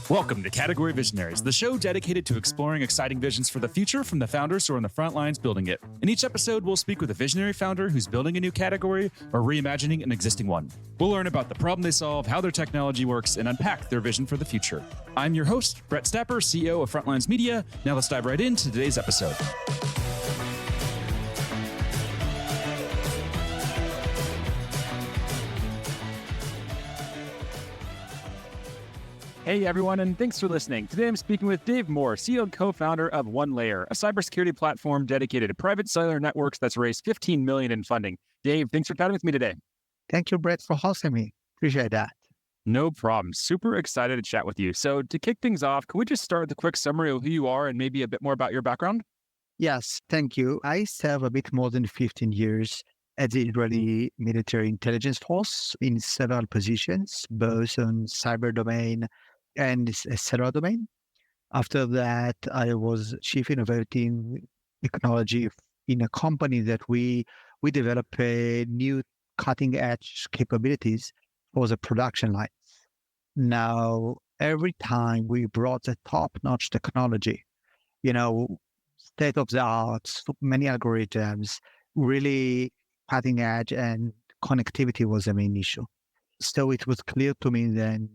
Welcome to Category Visionaries, the show dedicated to exploring exciting visions for the future from the founders who are on the front lines building it. In each episode, we'll speak with a visionary founder who's building a new category or reimagining an existing one. We'll learn about the problem they solve, how their technology works, and unpack their vision for the future. I'm your host, Brett Stapper, CEO of Frontlines Media. Now let's dive right into today's episode. Hey everyone, and thanks for listening. Today I'm speaking with Dave Mor, CEO and co-founder of OneLayer, a cybersecurity platform dedicated to private cellular networks that's raised $15 million in funding. Dave, thanks for chatting with me today. Thank you, Brett, for hosting me. Appreciate that. No problem. Super excited to chat with you. So to kick things off, can we just start with a quick summary of who you are and maybe a bit more about your background? Yes, thank you. I serve a bit more than 15 years at the Israeli military intelligence force in several positions, both on cyber domain and cellular domain. After that, I was chief innovating technology in a company that we develop a new cutting edge capabilities for the production lines. Now, every time we brought the top notch technology, state of the art, many algorithms, really cutting edge, and connectivity was the main issue. So it was clear to me then,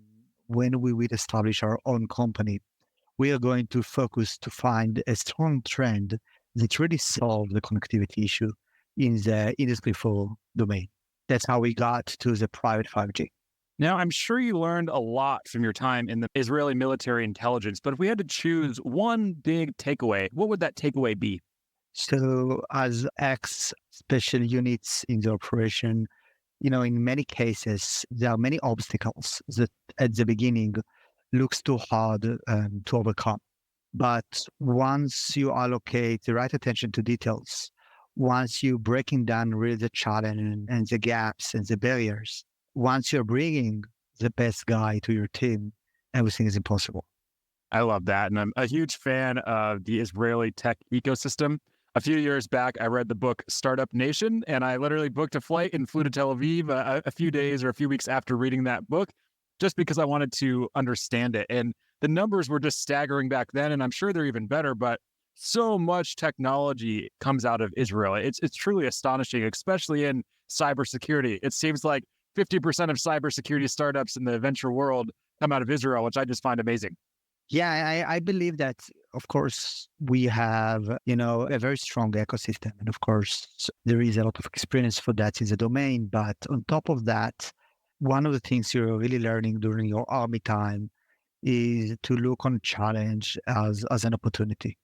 when we will establish our own company, we are going to focus to find a strong trend that really solves the connectivity issue in the Industry 4 domain. That's how we got to the private 5G. Now, I'm sure you learned a lot from your time in the Israeli military intelligence, but if we had to choose one big takeaway, what would that takeaway be? So as special units in the operation, in many cases, there are many obstacles that at the beginning looks too hard to overcome. But once you allocate the right attention to details, once you're breaking down really the challenge and the gaps and the barriers, once you're bringing the best guy to your team, everything is impossible. I love that. And I'm a huge fan of the Israeli tech ecosystem. A few years back, I read the book Startup Nation, and I literally booked a flight and flew to Tel Aviv a few days or a few weeks after reading that book, just because I wanted to understand it. And the numbers were just staggering back then, and I'm sure they're even better, but so much technology comes out of Israel. It's truly astonishing, especially in cybersecurity. It seems like 50% of cybersecurity startups in the venture world come out of Israel, which I just find amazing. Yeah, I believe that, of course, we have, a very strong ecosystem. And of course, there is a lot of experience for that in the domain. But on top of that, one of the things you're really learning during your army time is to look on challenge as an opportunity.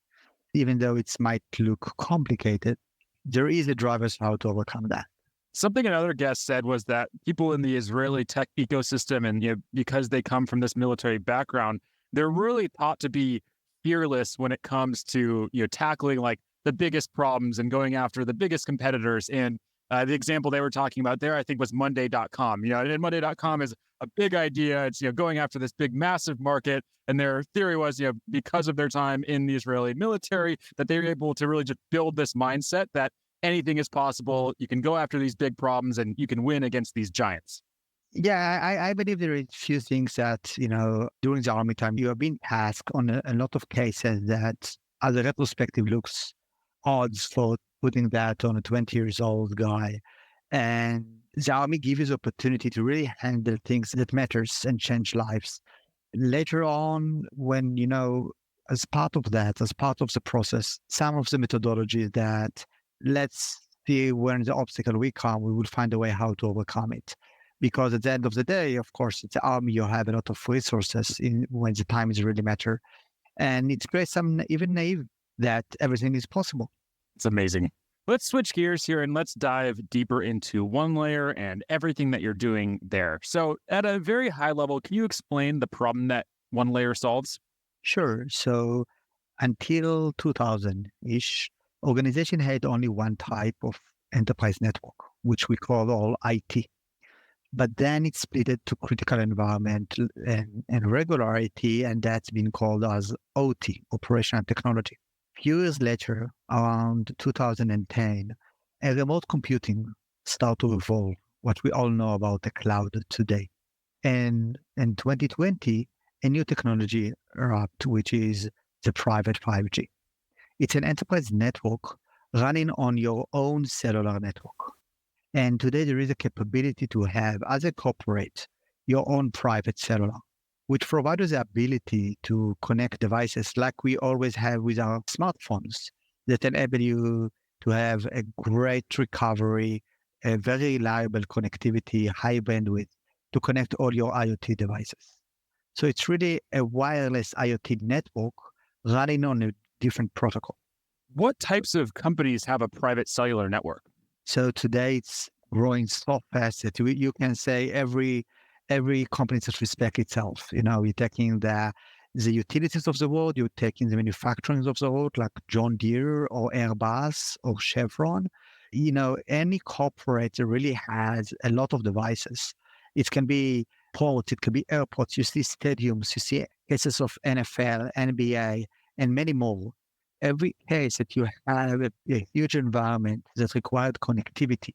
Even though it might look complicated, there is a driver's how to overcome that. Something another guest said was that people in the Israeli tech ecosystem, and because they come from this military background, they're really taught to be fearless when it comes to tackling like the biggest problems and going after the biggest competitors. And the example they were talking about there, I think, was Monday.com. And Monday.com is a big idea. It's going after this big, massive market. And their theory was, because of their time in the Israeli military, that they were able to really just build this mindset that anything is possible. You can go after these big problems and you can win against these giants. Yeah, I believe there are a few things that, during the army time, you have been tasked on a lot of cases that, as a retrospective, looks odds for putting that on a 20 years old guy. And the army gives you the opportunity to really handle things that matters and change lives. Later on, when, as part of that, as part of the process, some of the methodology that let's see when the obstacle will come, we will find a way how to overcome it. Because at the end of the day, of course, it's the army, you have a lot of resources when the time is really matter. And it's great, some even naive that everything is possible. It's amazing. Let's switch gears here and let's dive deeper into OneLayer and everything that you're doing there. So at a very high level, can you explain the problem that OneLayer solves? Sure. So until 2000-ish, organization had only one type of enterprise network, which we call all IT. But then it's split it to critical environment and regular IT, and that's been called as OT, operational technology. Few years later, around 2010, a remote computing started to evolve, what we all know about the cloud today. And in 2020, a new technology wrapped, which is the private 5G. It's an enterprise network running on your own cellular network. And today there is a capability to have, as a corporate, your own private cellular, which provides the ability to connect devices like we always have with our smartphones that enable you to have a great recovery, a very reliable connectivity, high bandwidth to connect all your IoT devices. So it's really a wireless IoT network running on a different protocol. What types of companies have a private cellular network? So today it's growing so fast that you can say every company that respects itself. You're taking the utilities of the world, you're taking the manufacturers of the world, like John Deere or Airbus or Chevron. Any corporate that really has a lot of devices. It can be ports, it can be airports, you see stadiums, you see cases of NFL, NBA, and many more. Every case that you have a huge environment that required connectivity,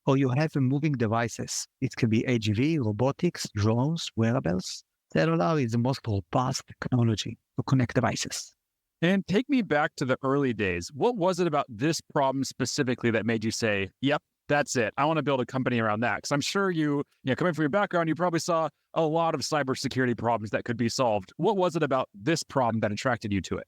or you have moving devices, it can be AGV, robotics, drones, wearables. Cellular is the most robust technology to connect devices. And take me back to the early days. What was it about this problem specifically that made you say, yep, that's it. I want to build a company around that? Because I'm sure coming from your background, you probably saw a lot of cybersecurity problems that could be solved. What was it about this problem that attracted you to it?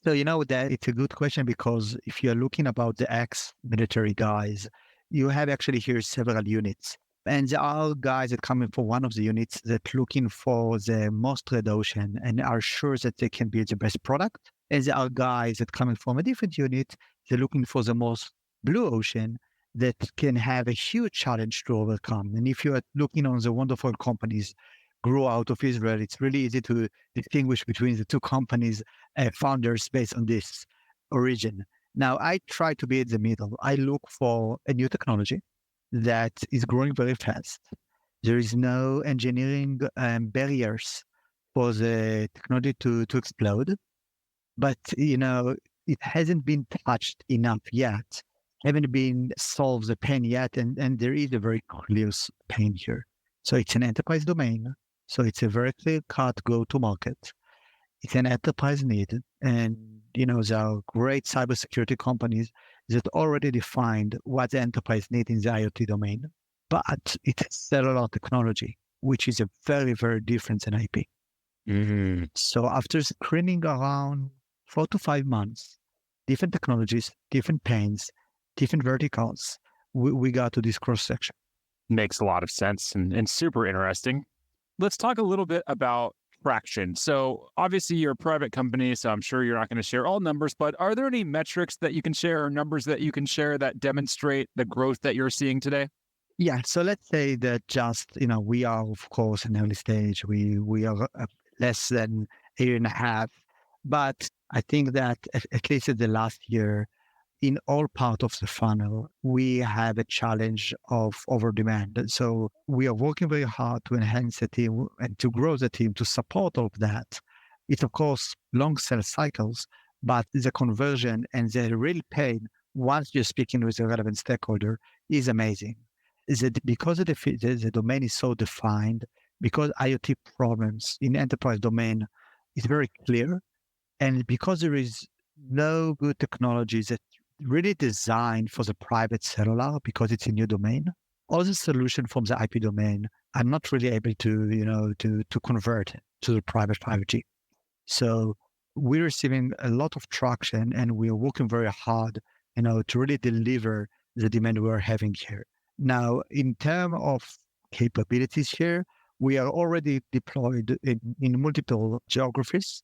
So, that it's a good question, because if you're looking about the ex-military guys, you have actually here several units. And there are guys that come in for one of the units that looking for the most red ocean and are sure that they can build the best product. And there are guys that coming from a different unit, they're looking for the most blue ocean that can have a huge challenge to overcome. And if you are looking on the wonderful companies grew out of Israel, it's really easy to distinguish between the two companies' founders based on this origin. Now, I try to be in the middle. I look for a new technology that is growing very fast. There is no engineering barriers for the technology to explode, but it hasn't been touched enough yet, haven't been solved the pain yet, and there is a very clear pain here. So it's an enterprise domain. So it's a very clear-cut go-to-market. It's an enterprise need, and there are great cybersecurity companies that already defined what the enterprise need in the IoT domain. But it's cellular technology, which is a very, very different than IP. Mm-hmm. So after screening around 4 to 5 months, different technologies, different pains, different verticals, we got to this cross-section. Makes a lot of sense and super interesting. Let's talk a little bit about traction. So obviously you're a private company, so I'm sure you're not going to share all numbers, but are there any metrics that you can share or numbers that you can share that demonstrate the growth that you're seeing today? Yeah. So let's say that just, we are, of course, an early stage. We are less than a year and a half, but I think that at least in the last year, in all part of the funnel, we have a challenge of over demand. So we are working very hard to enhance the team and to grow the team to support all of that. It's of course long sales cycles, but the conversion and the real pain once you're speaking with a relevant stakeholder is amazing. Is it because the domain is so defined, because IoT problems in enterprise domain is very clear, and because there is no good technologies that really designed for the private cellular because it's a new domain. All the solution from the IP domain are not really able to convert to the private 5G. So we're receiving a lot of traction, and we're working very hard, to really deliver the demand we're having here. Now, in terms of capabilities here, we are already deployed in multiple geographies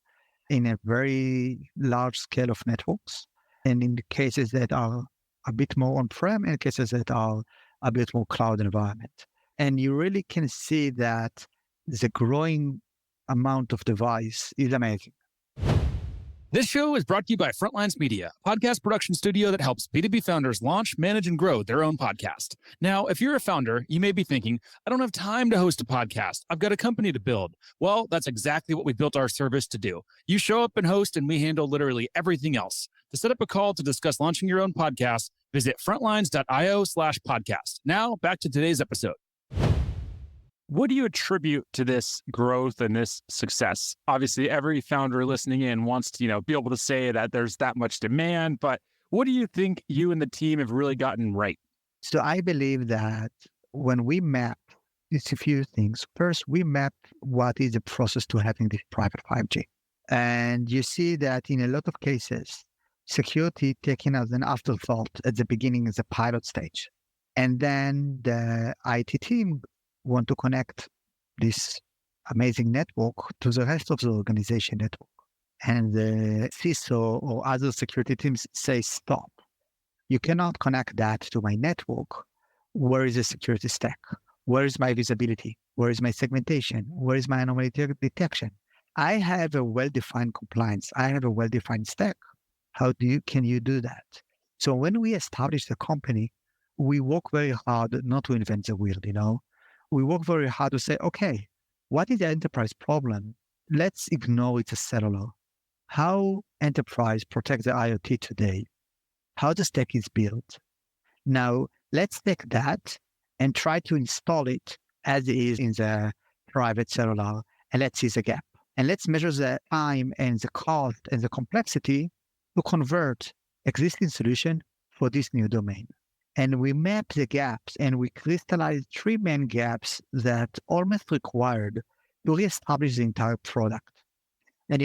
in a very large scale of networks. And in the cases that are a bit more on-prem and cases that are a bit more cloud environment. And you really can see that the growing amount of device is amazing. This show is brought to you by Frontlines Media, a podcast production studio that helps B2B founders launch, manage, and grow their own podcast. Now, if you're a founder, you may be thinking, I don't have time to host a podcast. I've got a company to build. Well, that's exactly what we built our service to do. You show up and host, and we handle literally everything else. To set up a call to discuss launching your own podcast, visit frontlines.io/podcast. Now, back to today's episode. What do you attribute to this growth and this success? Obviously, every founder listening in wants to, be able to say that there's that much demand, but what do you think you and the team have really gotten right? So I believe that when we map, it's a few things. First, we map what is the process to having this private 5G. And you see that in a lot of cases, security taken as an afterthought at the beginning as a pilot stage. And then the IT team want to connect this amazing network to the rest of the organization network. And the CISO or other security teams say, stop. You cannot connect that to my network. Where is the security stack? Where is my visibility? Where is my segmentation? Where is my anomaly detection? I have a well-defined compliance. I have a well-defined stack. Can you do that? So when we establish the company, we work very hard not to invent the wheel. We work very hard to say, okay, what is the enterprise problem? Let's ignore it's a cellular. How enterprise protects the IoT today? How the stack is built? Now, let's take that and try to install it as it is in the private cellular, and let's see the gap. And let's measure the time and the cost and the complexity to convert existing solution for this new domain. And we map the gaps and we crystallize three main gaps that almost required to reestablish the entire product. And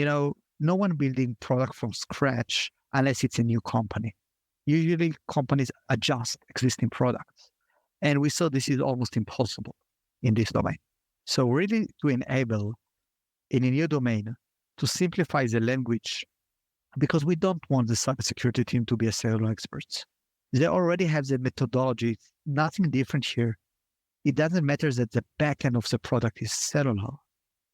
no one building product from scratch unless it's a new company. Usually companies adjust existing products. And we saw this is almost impossible in this domain. So really to enable in a new domain to simplify the language, because we don't want the cybersecurity team to be a cellular experts. They already have the methodology, nothing different here. It doesn't matter that the backend of the product is cellular.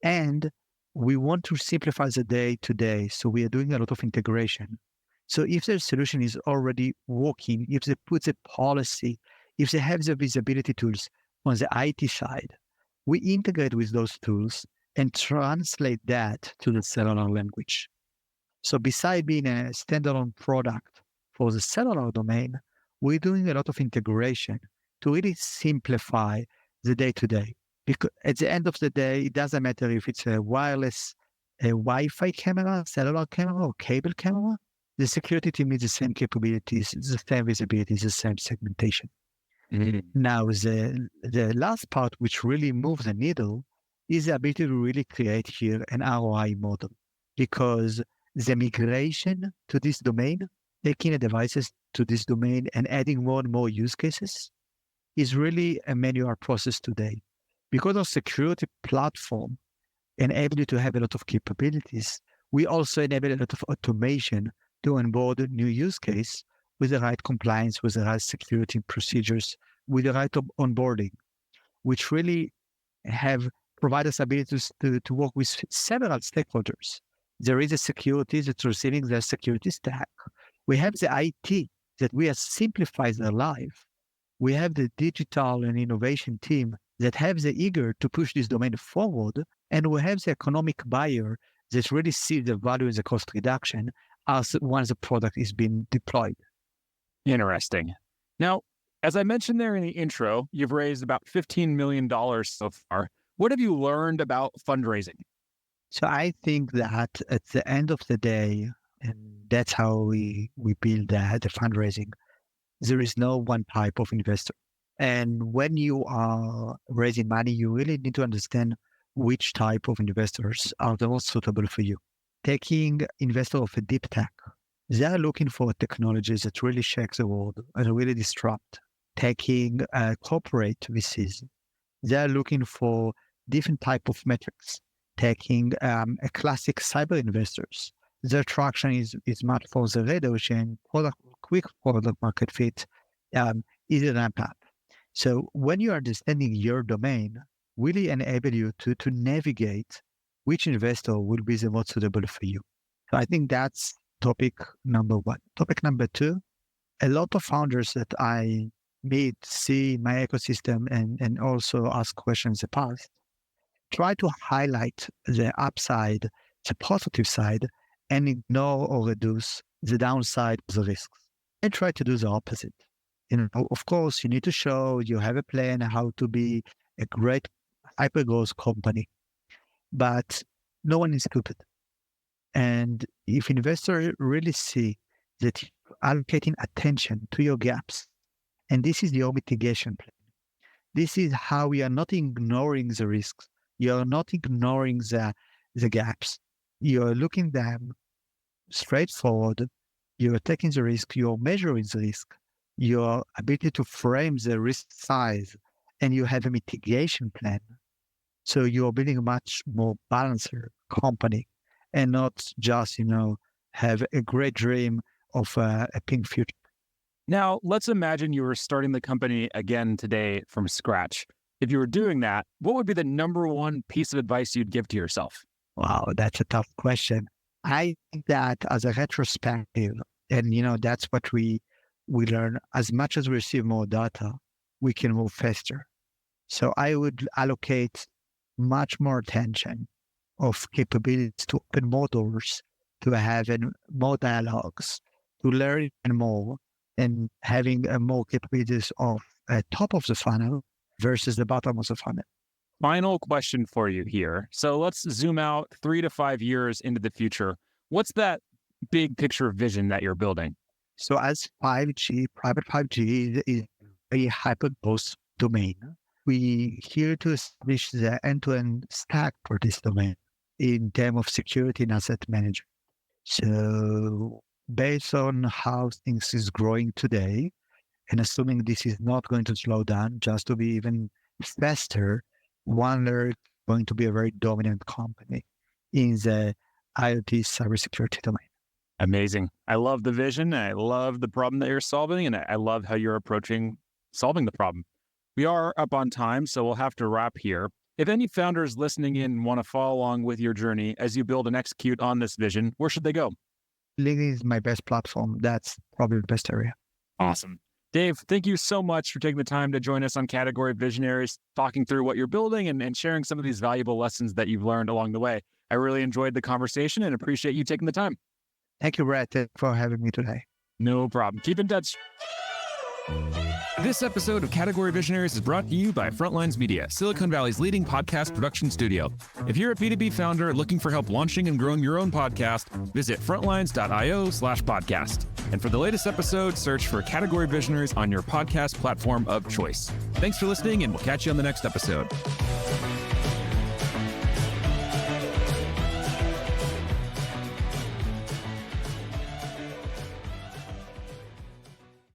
And we want to simplify the day to day. So we are doing a lot of integration. So if their solution is already working, if they put the policy, if they have the visibility tools on the IT side, we integrate with those tools and translate that to the cellular language. So beside being a standalone product for the cellular domain, we're doing a lot of integration to really simplify the day-to-day. Because at the end of the day, it doesn't matter if it's a wireless, a Wi-Fi camera, cellular camera, or cable camera. The security team needs the same capabilities, the same visibility, the same segmentation. Mhm. Now, the last part, which really moves the needle, is the ability to really create here an ROI model. Because the migration to this domain, taking the devices to this domain and adding more and more use cases is really a manual process today. Because our security platform enable you to have a lot of capabilities, we also enable a lot of automation to onboard a new use case with the right compliance, with the right security procedures, with the right onboarding, which really have provide us abilities to work with several stakeholders. There is a security that's receiving their security stack. We have the IT that we have simplified their life. We have the digital and innovation team that have the eager to push this domain forward. And we have the economic buyer that really sees the value in the cost reduction as once the product is being deployed. Interesting. Now, as I mentioned there in the intro, you've raised about $15 million so far. What have you learned about fundraising? So I think that at the end of the day, and that's how we build the fundraising, there is no one type of investor. And when you are raising money, you really need to understand which type of investors are the most suitable for you. Taking investor of a deep tech, they are looking for technologies that really shake the world and really disrupt. Taking corporate VCs, they are looking for different type of metrics. Taking a classic cyber investors, their traction is much for the red ocean, quick product market fit, easy ramp up. So when you are understanding your domain, really enable you to navigate which investor will be the most suitable for you. So I think that's topic number one. Topic number two, a lot of founders that I meet, see in my ecosystem and also ask questions in the past, try to highlight the upside, the positive side, and ignore or reduce the downside of the risks. And try to do the opposite. Of course, you need to show you have a plan how to be a great hyper-growth company. But no one is stupid. And if investors really see that you're allocating attention to your gaps, and this is your mitigation plan, this is how we are not ignoring the risks. You're not ignoring the gaps. You're looking them straightforward. You're taking the risk. You're measuring the risk. Your ability to frame the risk size, and you have a mitigation plan. So you're building a much more balanced company and not just, have a great dream of a pink future. Now, let's imagine you were starting the company again today from scratch. If you were doing that, what would be the number one piece of advice you'd give to yourself? Wow, that's a tough question. I think that as a retrospective, and that's what we learn, as much as we receive more data, we can move faster. So I would allocate much more attention of capabilities to open more doors, to having more dialogues, to learn more, and having more capabilities of top of the funnel versus the bottom of the funnel. Final question for you here. So let's zoom out 3 to 5 years into the future. What's that big picture vision that you're building? So as 5G, private 5G is a hyper-growth domain, we here to establish the end-to-end stack for this domain in terms of security and asset management. So based on how things is growing today, and assuming this is not going to slow down, just to be even faster, OneLayer is going to be a very dominant company in the IoT cybersecurity domain. Amazing. I love the vision. I love the problem that you're solving, and I love how you're approaching solving the problem. We are up on time, so we'll have to wrap here. If any founders listening in want to follow along with your journey as you build and execute on this vision, where should they go? LinkedIn is my best platform. That's probably the best area. Awesome. Dave, thank you so much for taking the time to join us on Category Visionaries, talking through what you're building and sharing some of these valuable lessons that you've learned along the way. I really enjoyed the conversation and appreciate you taking the time. Thank you, Brett, for having me today. No problem. Keep in touch. This episode of Category Visionaries is brought to you by Frontlines Media, Silicon Valley's leading podcast production studio. If you're a B2B founder looking for help launching and growing your own podcast, visit frontlines.io/podcast. And for the latest episode, search for Category Visionaries on your podcast platform of choice. Thanks for listening, and we'll catch you on the next episode.